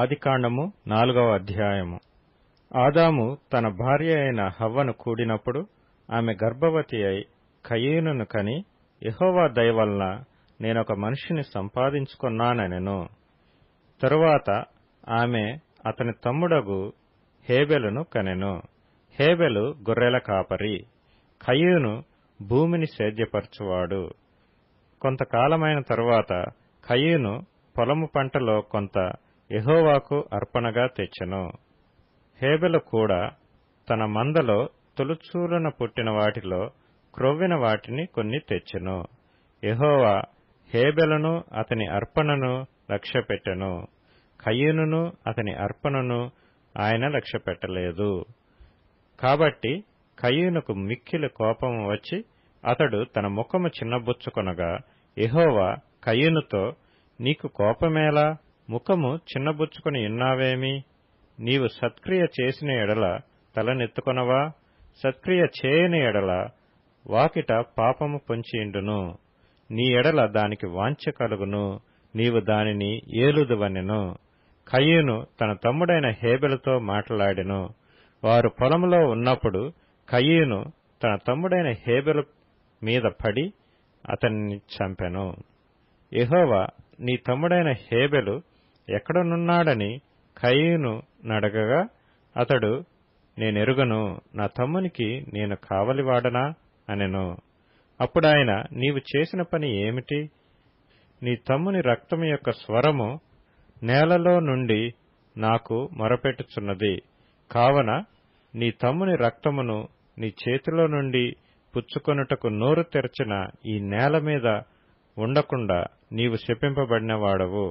ఆదికాండము 4వ అధ్యాయము. ఆదాము తన భార్య అయిన హవ్వను కూడినప్పుడు ఆమె గర్భవతి అయి కయీనును కని, యెహోవా దయ వలన నేనొక మనిషిని సంపాదించుకొన్నానెను. తరువాత ఆమె అతని తమ్ముడగు హేబెలును కనెను. హేబెలు గొర్రెల కాపరి, కయీను భూమిని సేద్యపరచువాడు. కొంతకాలమైన తరువాత కయీను పొలము పంటలో కొంత యెహోవాకు అర్పణగా తెచ్చెను. హేబెలు కూడా తన మందలో తొలుచూలున పుట్టిన వాటిలో క్రొవ్విన వాటిని కొన్ని తెచ్చెను. యెహోవా హేబెలును అతని అర్పణను లక్ష్యపెట్టెను, కయీనును అతని అర్పణను ఆయన లక్ష్యపెట్టలేదు. కాబట్టి కయీనుకు మిక్కిలి కోపము వచ్చి అతడు తన ముఖము చిన్నబుచ్చుకొనగా, యెహోవా కయీనుతో, నీకు కోపమేలా? ముఖము చిన్నబుచ్చుకొని ఉన్నావేమి? నీవు సత్క్రియ చేసిన ఎడల తలనెత్తుకొనవా? సత్క్రియ చేయని ఎడల వాకిట పాపము పొంచియుండును. నీ ఎడల దానికి వాంఛ కలుగును, నీవు దానిని ఏలుదువనెను. కయీను తన తమ్ముడైన హేబెలుతో మాట్లాడెను. వారు పొలములో ఉన్నప్పుడు కయీను తన తమ్ముడైన హేబెలు మీద పడి అతన్ని చంపెను. యెహోవా, నీ తమ్ముడైన హేబెలు ఎక్కడనున్నాడని కయీను నడగగా, అతడు, నేనెరుగను, నా తమ్మునికి నేను కావలివాడనా అనెను. అప్పుడాయన, నీవు చేసిన పని ఏమిటి? నీ తమ్ముని రక్తము యొక్క స్వరము నేలలో నుండి నాకు మొరపెట్టుచున్నది. కావున నీ తమ్ముని రక్తమును నీ చేతిలో నుండి పుచ్చుకొనుటకు నోరు తెరచిన ఈ నేల మీద ఉండకుండా నీవు శపింపబడిన వాడవు.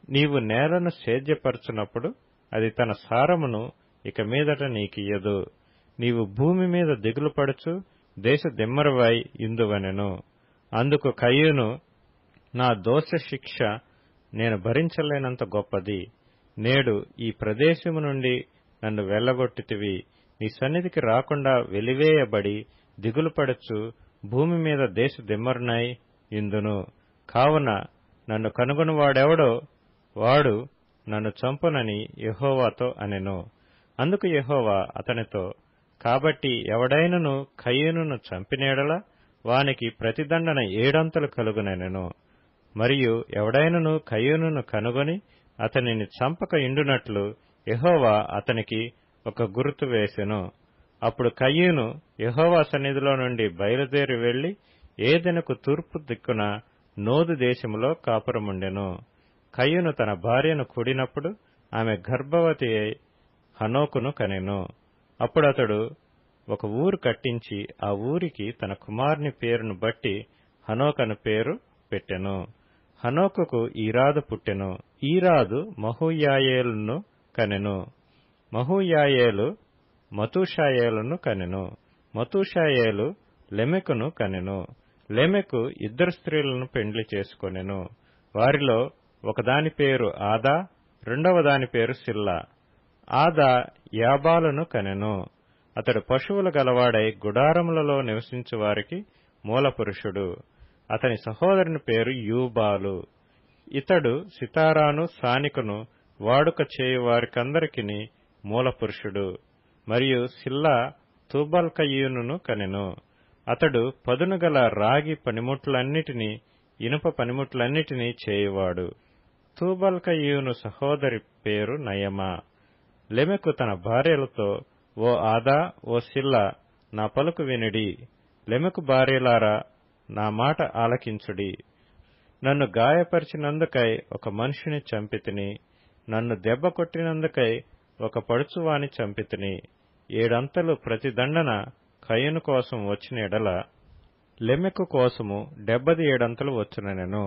నీవు నేలను సేద్యపరచునప్పుడు అది తన సారమును ఇక మీదట నీకియ్యదు. నీవు భూమి మీద దిగులు పడుచు దేశ దిమ్మరువై ఇందువనెను. అందుకు కయీను, నా దోష శిక్ష నేను భరించలేనంత గొప్పది. నేడు ఈ ప్రదేశము నుండి నన్ను వెళ్లగొట్టితివి. నీ సన్నిధికి రాకుండా వెలివేయబడి దిగులు పడుచు భూమి మీద దేశ దిమ్మరునై ఇందును. కావున నన్ను కనుగొనువాడెవడో వాడు నన్ను చంపునని యెహోవాతో అనెను. అందుకు యెహోవా అతనితో, కాబట్టి ఎవడైనను కయీనును చంపినేడల వానికి ప్రతిదండన 7 అంతలు కలుగునెను. మరియు ఎవడైనను కయీనును కనుగొని అతనిని చంపక ఇండునట్లు యెహోవా అతనికి ఒక గుర్తు వేసెను. అప్పుడు కయీను యెహోవా సన్నిధిలో నుండి బయలుదేరి వెళ్లి ఏదెనుకు తూర్పు దిక్కున నోదు దేశములో కాపురముండెను. కయీను తన భార్యను కూడినప్పుడు ఆమె గర్భవతి అయి హనోకును కనెను. అప్పుడతడు ఒక ఊరు కట్టించి ఆ ఊరికి తన కుమారుని పేరును బట్టి హనోక్ అను పేరు పెట్టెను. హనోకుకు ఈరాదు పుట్టెను. ఈరాదు మహూయాయేలును కనెను. మహూయాయేలు మతూషాయేలును కనెను. మతూషాయేలు లెమెకును కనెను. లెమెకు 2 స్త్రీలను పెండ్లి చేసుకొనెను. వారిలో ఒకదాని పేరు ఆదా, రెండవ దాని పేరు సిల్లా. ఆదా యాబాలును కనెను. అతడు పశువులు గలవాడై గుడారములలో నివసించు వారికి మూలపురుషుడు. అతని సహోదరుని పేరు యూబాలు. ఇతడు సితారాను సానికును వాడుక చేయు వారికందరికిని మూలపురుషుడు. మరియు సిల్లా తూబల్కయీనును కనెను. అతడు పదునుగల రాగి పనిముట్లన్నిటినీ ఇనుప పనిముట్లన్నిటినీ చేయువాడు. తూబల్కయీను సహోదరి పేరు నయమా. లెమెకు తన భార్యలతో, ఓ ఆదా, ఓ సిల్లా, నా పలుకు వినుడి. లెమెకు భార్యలారా, నా మాట ఆలకించుడి. నన్ను గాయపరిచినందుకై ఒక మనిషిని చంపితిని. నన్ను దెబ్బ కొట్టినందుకై ఒక పడుచువాని చంపితిని. 7 అంతలు ప్రతిదండన కయీను కోసం వచ్చిన ఎడల లెమెకు కోసము 77 అంతలు వచ్చునెను.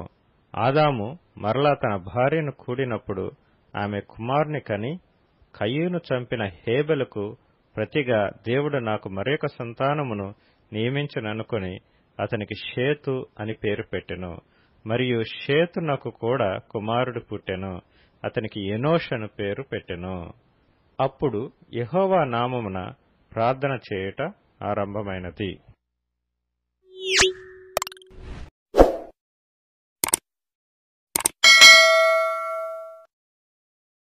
ఆదాము మరలా తన భార్యను కూడినప్పుడు ఆమె కుమారుని కని, కయీను చంపిన హేబెలుకు ప్రతిగా దేవుడు నాకు మరొక సంతానమును నియమించననుకుని అతనికి షేతు అని పేరు పెట్టెను. మరియు షేతునకు కూడా కుమారుడు పుట్టెను. అతనికి ఎనోష్ అను పేరు పెట్టెను. అప్పుడు యెహోవా నామమున ప్రార్థన చేయుట ఆరంభమైనది.